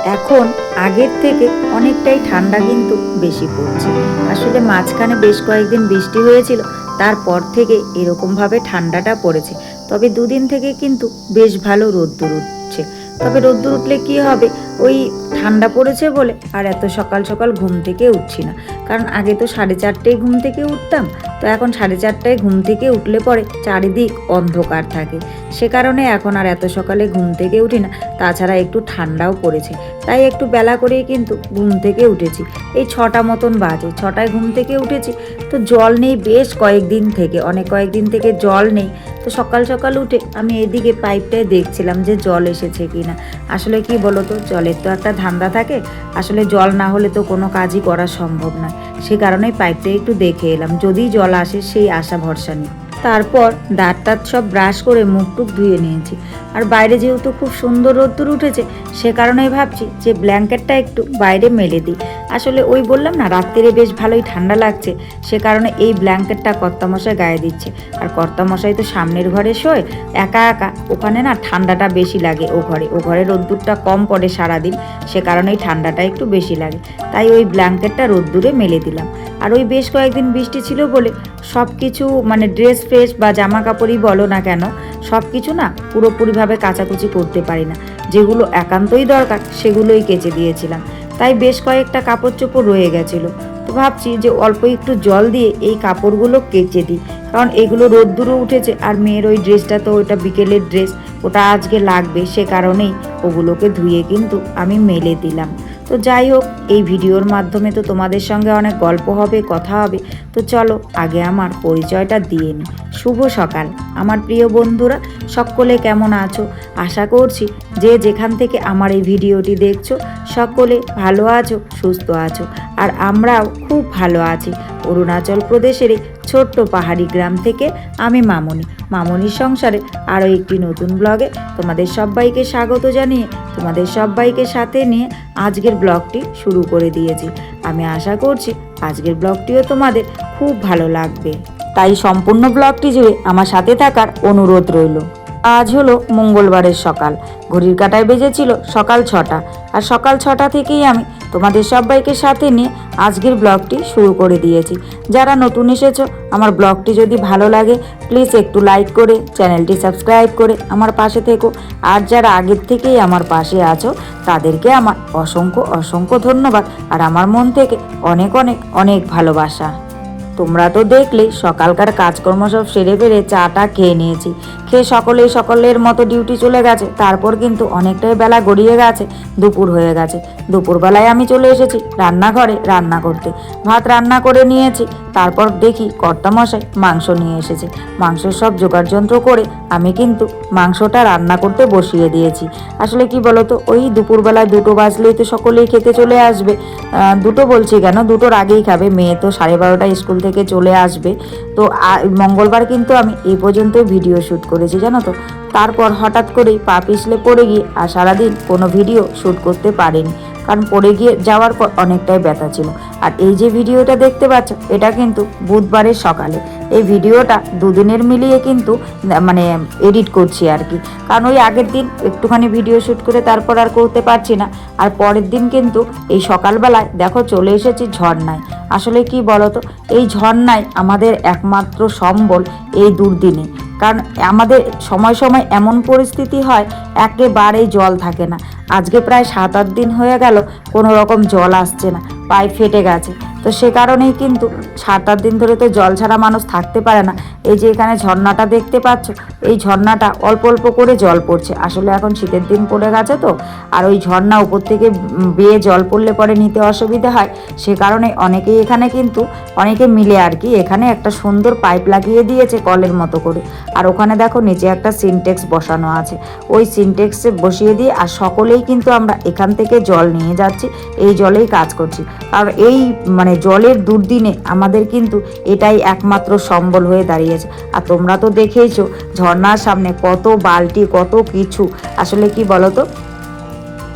এখন আগের থেকে অনেকটাই ঠান্ডা কিন্তু বেশি পড়ছে। আসলে মাঝখানে বেশ কয়েকদিন বৃষ্টি হয়েছিল, তারপর থেকে এরকমভাবে ঠান্ডাটা পড়েছে। তবে দুদিন থেকে কিন্তু বেশ ভালো রোদ্দুর উঠছে। তবে রোদ্দুর উঠলে কি হবে, ওই ঠান্ডা পড়েছে বলে আর এত সকাল সকাল ঘুম থেকে উঠছি না। কারণ আগে তো 4:30টায় ঘুম থেকে উঠতাম, তো এখন 4:30টায় ঘুম থেকে উঠলে পরে চারিদিক অন্ধকার থাকে। সে কারণে এখন আর এত সকালে ঘুম থেকে উঠি না। তাছাড়া একটু ঠান্ডাও পড়েছে, তাই একটু বেলা করেই কিন্তু ঘুম থেকে উঠেছি। এই 6টা মতন বাজে, 6টায় ঘুম থেকে উঠেছি। তো জল নেই বেশ কয়েকদিন থেকে, অনেক কয়েকদিন থেকে জল নেই। তো সকাল সকাল উঠে আমি এদিকে পাইপটায় দেখছিলাম যে জল এসেছে কিনা। আসলে কি বলতো, জলের তো একটা ধান্দা থাকে। আসলে জল না হলে তো কোনো কাজই করা সম্ভব নয়। সে কারণেই পাইপটা একটু দেখে এলাম, যদি জল আসে সেই আশা ভরসা নেই। তারপর দাঁত টাত সব ব্রাশ করে মুখ টুক ধুয়ে নিয়েছি। আর বাইরে যেহেতু খুব সুন্দর রোদ্দুর উঠেছে, সে কারণেই ভাবছি যে ব্ল্যাঙ্কেটটা একটু বাইরে মেলে দিই। আসলে ওই বললাম না, রাত্রিরে বেশ ভালোই ঠান্ডা লাগছে, সে কারণে এই ব্ল্যাঙ্কেটটা কর্তামশাই গায়ে দিচ্ছে। আর কর্তামশাই তো সামনের ঘরে শোয় একা একা, ওখানে না ঠান্ডাটা বেশি লাগে। ও ঘরে রোদ্দুরটা কম পড়ে সারাদিন, সে কারণেই ঠান্ডাটা একটু বেশি লাগে। তাই ওই ব্ল্যাঙ্কেটটা রোদ্দুরে মেলে দিলাম। আর ওই বেশ কয়েকদিন বৃষ্টি ছিল বলে সব কিছু মানে ড্রেস ফ্রেস বা জামা কাপড়ই বলো না কেন, সব কিছু না পুরোপুরিভাবে কাচাকুচি করতে পারি না। যেগুলো একান্তই দরকার সেগুলোই কেচে দিয়েছিলাম। তাই বেশ কয়েকটা কাপড় চোপড় রয়ে গেছিলো। তো ভাবছি যে অল্প একটু জল দিয়ে এই কাপড়গুলো কেচে দিই, কারণ এগুলো রোদ্দুরও উঠেছে। আর মেয়ের ওই ড্রেসটা তো ওইটা বিকেলের ড্রেস, ওটা আজকে লাগবে, সে কারণেই ওগুলোকে ধুয়ে কিন্তু আমি মেলে দিলাম। তো যাই হোক, এই ভিডিওর মাধ্যমে তো তোমাদের সঙ্গে অনেক গল্প হবে, কথা হবে। তো চলো আগে আমার পরিচয়টা দিয়ে নিই। শুভ সকাল আমার প্রিয় বন্ধুরা, সকলে কেমন আছো? আশা করছি যে যেখান থেকে আমার এই ভিডিওটি দেখছো সকলে ভালো আছো, সুস্থ আছো। আর আমরাও খুব ভালো আছি। অরুণাচল প্রদেশের এই ছোট্ট পাহাড়ি গ্রাম থেকে আমি মামনির সংসারে আরও একটি নতুন ব্লগে তোমাদের সবাইকে স্বাগত জানিয়ে তোমাদের সবাইকে সাথে নিয়ে আজকের ব্লগটি শুরু করে দিয়েছি। আমি আশা করছি আজকের ব্লগটিও তোমাদের খুব ভালো লাগবে, তাই সম্পূর্ণ ব্লগটি জুড়ে আমার সাথে থাকার অনুরোধ রইল। আজ হলো মঙ্গলবারের সকাল, ঘড়ির কাঁটায় বেজেছিল সকাল 6টা। আর সকাল 6টা থেকেই আমি তোমাদের সবাইকে সাথে নিয়ে আজকের ব্লগটি শুরু করে দিয়েছি। যারা নতুন এসেছো, আমার ব্লগটি যদি ভালো লাগে প্লিজ একটু লাইক করে চ্যানেলটি সাবস্ক্রাইব করে আমার পাশে থেকো। আর যারা আগের থেকেই আমার পাশে আছো তাদেরকে আমার অসংখ্য ধন্যবাদ আর আমার মন থেকে অনেক অনেক অনেক ভালোবাসা। তোমরা তো দেখলে সকালকার কাজকর্ম সব সেরে ফেরে চাটা খেয়ে নিয়েছি। খেয়ে সকলের মতো ডিউটি চলে গেছে। তারপর কিন্তু অনেকটাই বেলা গড়িয়ে গেছে, দুপুর হয়ে গেছে। দুপুরবেলায় আমি চলে এসেছি রান্নাঘরে রান্না করতে। ভাত রান্না করে নিয়েছি। তারপর দেখি কর্তামশাই মাংস নিয়ে এসেছে। মাংসের সব জোগাড়যন্ত্র করে আমি কিন্তু মাংসটা রান্না করতে বসিয়ে দিয়েছি। আসলে কি বলতো, ওই দুপুরবেলায় 2টো বাজলেই তো সকলেই খেতে চলে আসবে। 2টো বলছি কেন, 2টোর আগেই খাবে। মেয়ে তো 12:30টায় স্কুল থেকে চলে আসবে। তো মঙ্গলবার কিন্তু আমি এই পর্যন্ত ভিডিও শ্যুট করেছি জানো তো। তারপর হঠাৎ করেই পা পিছলে পড়ে গিয়ে আর সারাদিন কোনো ভিডিও শ্যুট করতে পারিনি, কারণ পড়ে গিয়ে যাওয়ার পর অনেকটাই ব্যথা ছিল। আর এই যে ভিডিওটা দেখতে পাচ্ছ এটা কিন্তু বুধবারের সকালে। এই ভিডিওটা দুদিনের মিলিয়ে কিন্তু মানে এডিট করছি আর কি, কারণ ওই আগের দিন একটুখানি ভিডিও শ্যুট করে তারপর আর করতে পারছি না। আর পরের দিন কিন্তু এই সকালবেলায় দেখো চলে এসেছি ঝর্ণায়। আসলে কি বলতো, এই ঝর্ণায় আমাদের একমাত্র সম্বল এই দুর্দিনে। কারণ আমাদের সময় সময় এমন পরিস্থিতি হয় একেবারেই জল থাকে না। আজকে প্রায় 7-8 দিন হয়ে গেল কোনো রকম জল আসছে না, পাইপ ফেটে গেছে। তো সে কারণেই কিন্তু 7-8 দিন ধরে তো জল ছাড়া মানুষ থাকতে পারে না। এই যে এখানে ঝর্ণাটা দেখতে পাচ্ছ, এই ঝর্ণাটা অল্প অল্প করে জল পড়ছে। আসলে এখন শীতের দিন পড়ে গেছে তো, আর ওই ঝর্ণা উপর থেকে বেয়ে জল পড়লে পরে নিতে অসুবিধা হয়। সে কারণে অনেকেই এখানে কিন্তু অনেকে মিলে আর কি এখানে একটা সুন্দর পাইপ লাগিয়ে দিয়েছে কলের মতো করে। আর ওখানে দেখো নিচে একটা সিনটেক্স বসানো আছে, ওই সিনটেক্সে বসিয়ে দিয়ে আর সকলেই কিন্তু আমরা এখান থেকে জল নিয়ে যাচ্ছি, এই জলেই কাজ করছি। আর এই মানে জলের দুর্দিনে আমাদের কিন্তু এটাই একমাত্র সম্বল হয়ে দাঁড়িয়েছে। আর তোমরা তো দেখেইছো ঝর্ণার সামনে কত বালতি কত কিছু। আসলে কি বলতো,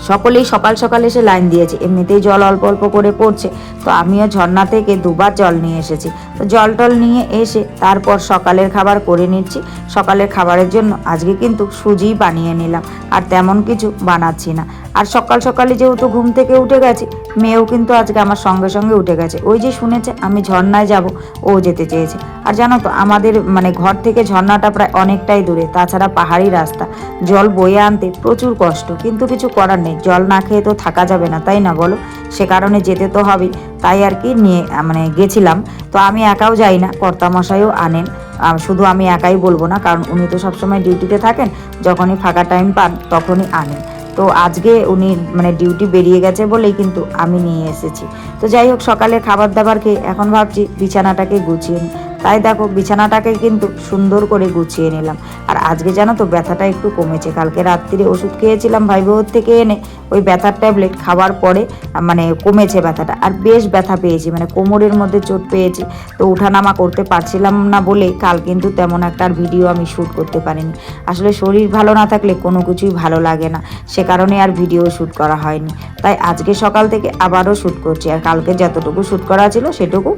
সকলেই সকাল সকাল এসে লাইন দিয়েছে, এমনিতেই জল অল্প অল্প করে পড়ছে। তো আমিও ঝর্ণা থেকে দুবার জল নিয়ে এসেছি। তো জল টল নিয়ে এসে তারপর সকালের খাবার করে নিচ্ছি। সকালের খাবারের জন্য আজকে কিন্তু সুজিই বানিয়ে নিলাম, আর তেমন কিছু বানাচ্ছি না। আর সকাল সকালে যেহেতু ঘুম থেকে উঠে গেছি, মেয়েও কিন্তু আজকে আমার সঙ্গে সঙ্গে উঠে গেছে। ওই যে শুনেছে আমি ঝর্ণায় যাব, ও যেতে চেয়েছে। আর জানো তো আমাদের ঘর থেকে ঝর্ণাটা প্রায় অনেকটাই দূরে, তাছাড়া পাহাড়ি রাস্তা, জল বয়ে আনতে প্রচুর কষ্ট, কিন্তু কিছু করার নেই, জল না খেয়ে তো থাকা যাবে না, তাই না বলো? সে কারণে যেতে তো হবেই, তাই আর কি নিয়ে গেছিলাম। তো আমি একাও যাই না, কর্তামশাইও আনেন। শুধু আমি একাই বলবো না, কারণ উনি তো সবসময় ডিউটিতে থাকেন, যখনই ফাঁকা টাইম পান তখনই আনেন। তো আজকে উনি ডিউটি বেরিয়ে গেছে বলেই কিন্তু আমি নিয়ে এসেছি। তো যাই হোক, সকালে খাবার দাবার খেয়ে এখন ভাবছি বিছানাটাকে গুছিয়ে নিই। তাই দেখো বিছানাটাকে কিন্তু সুন্দর করে গুছিয়ে নিলাম। আর আজকে জানো তো ব্যথাটা একটু কমেছে। কালকে রাত্রিরে ওষুধ খেয়েছিলাম ভাইবোর থেকে এনে, ওই ব্যথার ট্যাবলেট খাওয়ার পরে কমেছে ব্যথাটা। আর বেশ ব্যথা পেয়েছি, কোমরের মধ্যে চোট পেয়েছি। তো ওঠানামা করতে পারছিলাম না বলে কাল কিন্তু তেমন একটা আর ভিডিও আমি শ্যুট করতে পারিনি। আসলে শরীর ভালো না থাকলে কোনো কিছুই ভালো লাগে না, সে কারণে আর ভিডিও শ্যুট করা হয়নি। তাই আজকে সকাল থেকে আবারও শ্যুট করছি। আর কালকে যতটুকু শ্যুট করা ছিল সেটুকু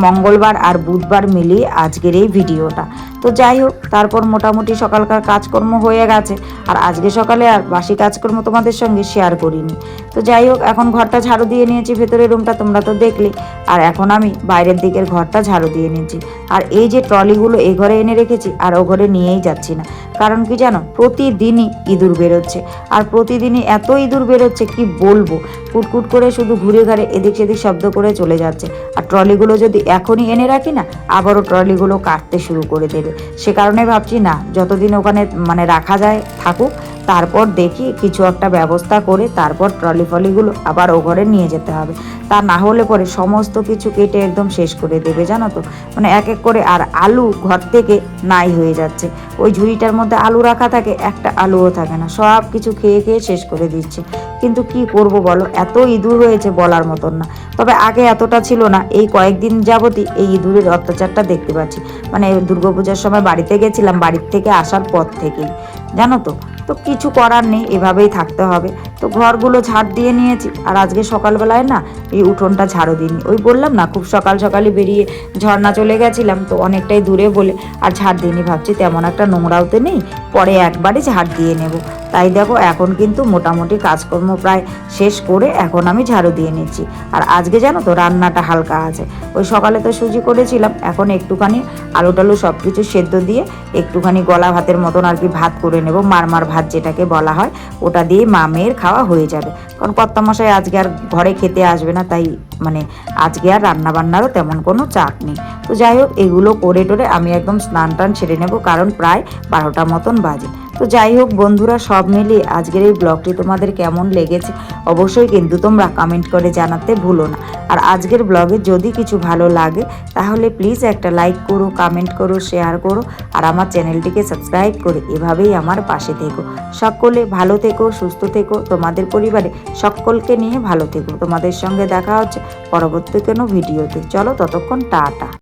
মঙ্গলবার আর বুধবার মিলিয়ে আজকের এই ভিডিওটা। তো যাই হোক, তারপর মোটামুটি সকালকার কাজকর্ম হয়ে গেছে। আর আজকে সকালে আর বাসি কাজকর্ম তোমাদের সঙ্গে শেয়ার করিনি। তো যাই হোক, এখন ঘরটা ঝাড়ু দিয়ে নিয়েছি, ভেতরের রুমটা তোমরা তো দেখলে। আর এখন আমি বাইরের দিকের ঘরটা ঝাড়ু দিয়ে নিয়েছি। আর এই যে ট্রলিগুলো এই ঘরে এনে রেখেছি, আর ও ঘরে নিয়েই যাচ্ছি না। কারণ কি জানো, প্রতিদিনই ইঁদুর বেরোচ্ছে। আর প্রতিদিনই এত ইঁদুর বেরোচ্ছে কি বলবো, কুটকুট করে শুধু ঘুরে ঘুরে এদিক সেদিক শব্দ করে চলে যাচ্ছে। আর ট্রলিগুলো যদি এখনই এনে রাখি না, আবারও ট্রলিগুলো কাটতে শুরু করে দেবে। সে কারণে ভাবছি না, যতদিন ওখানে রাখা যায় থাকুক, তারপর দেখি কিছু একটা ব্যবস্থা করে তারপর ট্রলি ফলিগুলো আবার ও ঘরে নিয়ে যেতে হবে। তা না হলে পরে সমস্ত কিছু কেটে একদম শেষ করে দেবে, জানো তো। এক এক করে আর আলু ঘর থেকে নাই হয়ে যাচ্ছে। ওই ঝুড়িটার মধ্যে আলু রাখা থাকে, একটা আলুও থাকে না, সব কিছু খেয়ে খেয়ে শেষ করে দিচ্ছে। কিন্তু কি করব বলো, এত ইঁদুর হয়েছে বলার মতন না। তবে আগে এতটা ছিল না, এই কয়েকদিন যাবতই এই ইঁদুরের অত্যাচারটা দেখতে পাচ্ছি। দুর্গাপূজার সময় বাড়িতে গেছিলাম, বাড়ির থেকে আসার পর থেকেই, জানো তো। তো কিছু করার নেই, এভাবেই থাকতে হবে। তো ঘরগুলো ঝাড় দিয়ে নিয়েছি। আর আজকে সকালবেলায় না এই উঠোনটা ঝাড়ু দিইনি। ওই বললাম না, খুব সকাল সকালে বেরিয়ে ঝর্ণা চলে গেছিলাম, তো অনেকটাই দূরে বলে আর ঝাড় দিইনি। ভাবছি তেমন একটা নোংরাও তো নেই, পরে একবারে ঝাড় দিয়ে নেব। তাই দেখো এখন কিন্তু মোটামুটি কাজকর্ম প্রায় শেষ করে এখন আমি ঝাড়ু দিয়ে নিচ্ছি। আর আজকে জানো তো রান্নাটা হালকা আছে। ওই সকালে তো সুজি করেছিলাম, এখন একটুখানি আলু টালু সব কিছু সেদ্ধ দিয়ে একটুখানি গলা ভাতের মতন আর কি ভাত করে নেব, মারমার ভাত যেটাকে বলা হয়, ওটা দিয়ে মা মেয়ের খাওয়া হয়ে যাবে। কারণ কর্তামশাই আজকে আর ঘরে খেতে আসবে না, তাই আজকে আর রান্না বান্নারও তেমন কোনো চাপ নেই। তো যাই হোক, এগুলো করে টোরে আমি একদম স্নান টান সেরে নেব, কারণ প্রায় 12টা মতন বাজে। তো যাই হোক বন্ধুরা, সব মিলিয়ে আজকের এই ব্লগটি তোমাদের কেমন লেগেছে অবশ্যই কিন্তু তোমরা কমেন্ট করে জানাতে ভুলো না। আর আজকের ব্লগে যদি কিছু ভালো লাগে তাহলে প্লিজ একটা লাইক করো, কমেন্ট করো, শেয়ার করো, আর আমার চ্যানেলটিকে সাবস্ক্রাইব করে এভাবেই আমার পাশে থেকো। সকলে ভালো থেকো, সুস্থ থেকো, তোমাদের পরিবারে সকলকে নিয়ে ভালো থেকো। তোমাদের সঙ্গে দেখা হচ্ছে পরবর্তী কোনো ভিডিওতে। চলো ততক্ষণ টাটা।